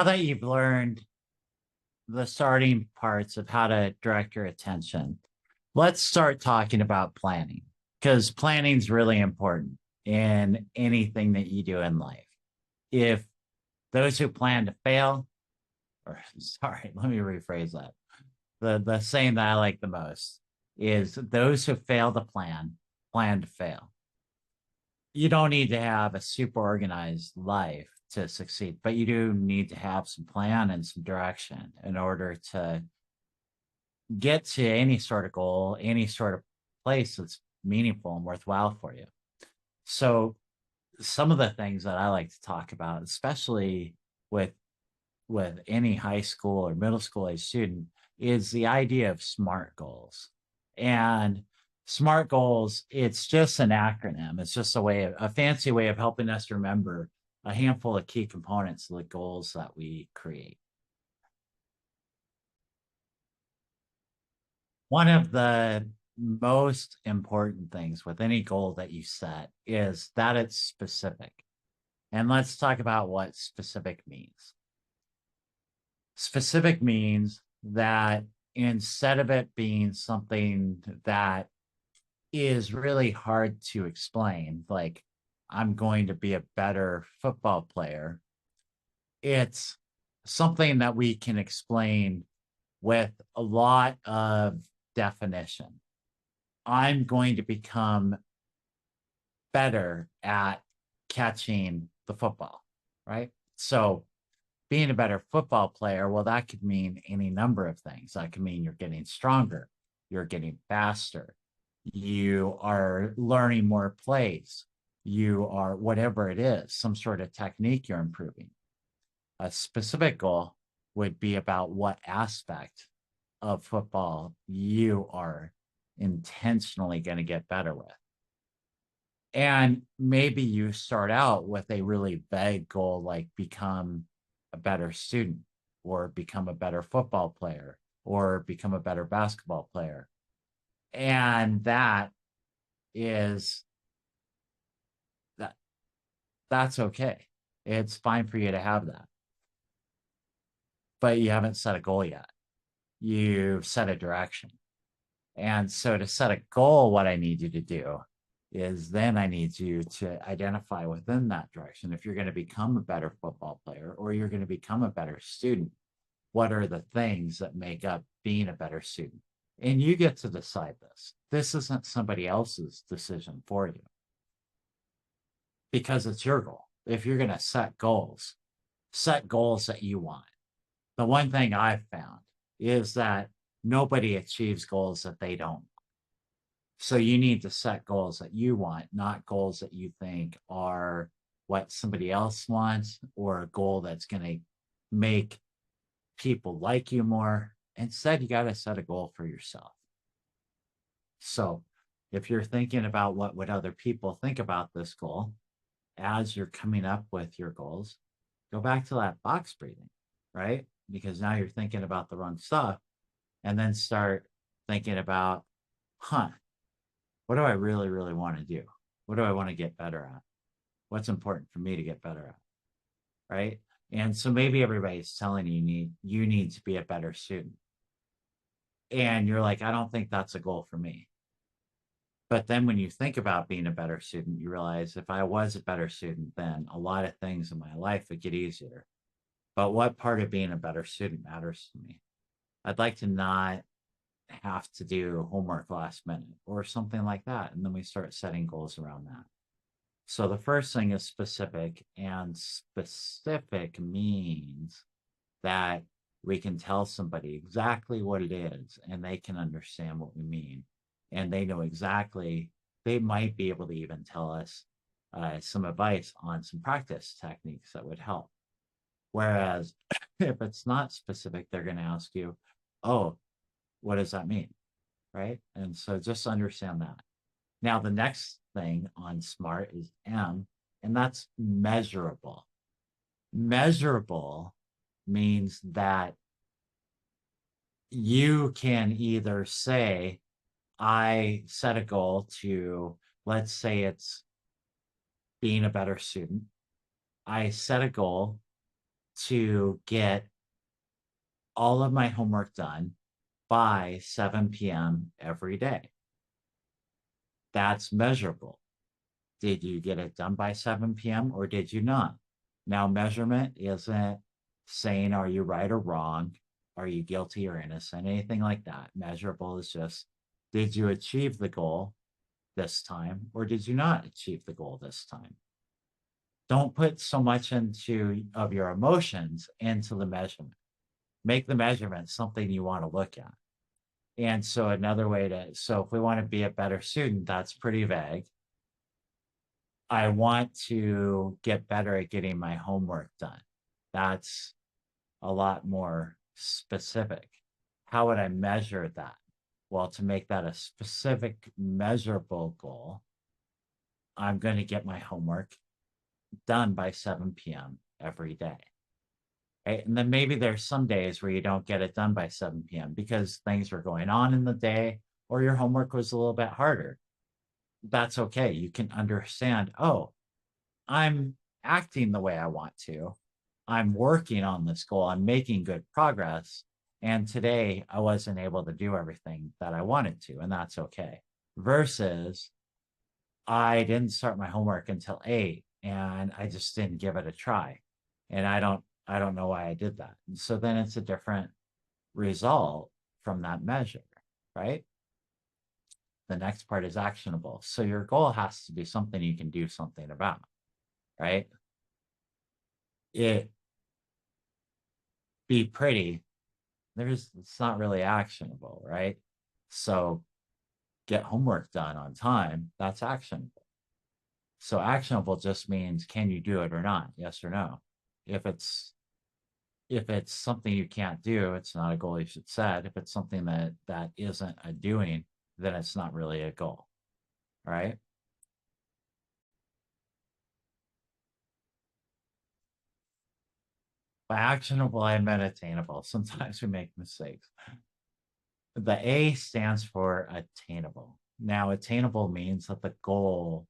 now that you've learned the starting parts of how to direct your attention, let's start talking about planning because planning is really important in anything that you do in life. If those who plan to fail, or sorry, let me rephrase that. The saying that I like the most is those who fail to plan to fail. You don't need to have a super organized life to succeed, but you do need to have some plan and some direction in order to get to any sort of goal, any sort of place that's meaningful and worthwhile for you. So some of the things that I like to talk about, especially with any high school or middle school age student, is the idea of SMART goals. And SMART goals, it's just an acronym. It's just a fancy way of helping us remember a handful of key components of the goals that we create. One of the most important things with any goal that you set is that it's specific. And let's talk about what specific means. Specific means that instead of it being something that is really hard to explain, like I'm going to be a better football player, it's something that we can explain with a lot of definition. I'm going to become better at catching the football, right? So being a better football player, well, that could mean any number of things. That could mean you're getting stronger, you're getting faster, you are learning more plays, you are whatever it is, some sort of technique you're improving. A specific goal would be about what aspect of football you are intentionally going to get better with. And maybe you start out with a really vague goal like become a better student or become a better football player or become a better basketball player. And that is that that's okay. It's fine for you to have that. But you haven't set a goal yet. You've set a direction. And so to set a goal, what I need you to do is then I need you to identify within that direction. If you're going to become a better football player or you're going to become a better student, what are the things that make up being a better student? And you get to decide this. This isn't somebody else's decision for you because it's your goal. If you're going to set goals that you want. The one thing I've found is that nobody achieves goals that they don't. So you need to set goals that you want, not goals that you think are what somebody else wants or a goal that's going to make people like you more. Instead, you got to set a goal for yourself. So if you're thinking about what would other people think about this goal as you're coming up with your goals, go back to that box breathing, right? Because now you're thinking about the wrong stuff and then start thinking about, what do I really, really want to do? What do I want to get better at? What's important for me to get better at? Right. And so maybe everybody's telling you need to be a better student. And you're like, I don't think that's a goal for me. But then when you think about being a better student, you realize if I was a better student, then a lot of things in my life would get easier. But what part of being a better student matters to me? I'd like to not have to do homework last minute or something like that. And then we start setting goals around that. So the first thing is specific, and specific means that we can tell somebody exactly what it is and they can understand what we mean. And they know exactly, they might be able to even tell us some advice on some practice techniques that would help. Whereas if it's not specific, they're going to ask you, oh, what does that mean? Right. And so just understand that. Now, the next thing on SMART is M, and that's measurable. Measurable means that you can either say, I set a goal to, let's say it's being a better student. I set a goal to get all of my homework done by 7 p.m. every day. That's measurable. Did you get it done by 7 p.m. or did you not? Now, measurement isn't saying, are you right or wrong? Are you guilty or innocent? Anything like that. Measurable is just, did you achieve the goal this time or did you not achieve the goal this time? Don't put so much of your emotions into the measurement. Make the measurement something you want to look at. And so another way so if we want to be a better student, that's pretty vague. I want to get better at getting my homework done. That's a lot more specific. How would I measure that? Well, to make that a specific, measurable goal, I'm going to get my homework done by 7 p.m. every day. Right? And then maybe there's some days where you don't get it done by 7 p.m. because things were going on in the day or your homework was a little bit harder. That's okay. You can understand, oh, I'm acting the way I want to. I'm working on this goal. I'm making good progress. And today I wasn't able to do everything that I wanted to, and that's okay. Versus I didn't start my homework until 8 and I just didn't give it a try. And I don't know why I did that. And so then it's a different result from that measure, right? The next part is actionable. So your goal has to be something you can do something about, right? It be pretty. It's not really actionable, right? So get homework done on time. That's actionable. So actionable just means, can you do it or not? Yes or no. If it's something you can't do, it's not a goal you should set. If it's something that isn't a doing, then it's not really a goal, right? By actionable, I meant attainable. Sometimes we make mistakes. The A stands for attainable. Now, attainable means that the goal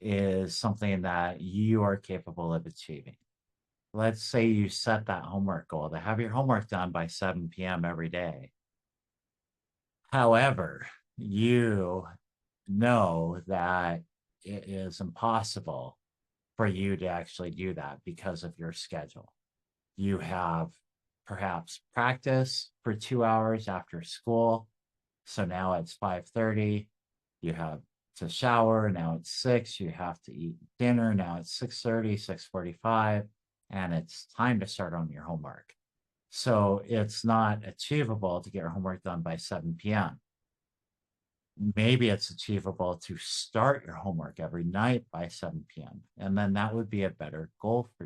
is something that you are capable of achieving. Let's say you set that homework goal to have your homework done by 7 p.m. every day. However, you know that it is impossible for you to actually do that because of your schedule. You have perhaps practice for 2 hours after school. So now it's 5:30. You have to shower. Now it's 6. You have to eat dinner. Now it's 6:30, 6:45, and it's time to start on your homework. So it's not achievable to get your homework done by 7 p.m. Maybe it's achievable to start your homework every night by 7 p.m. And then that would be a better goal for you.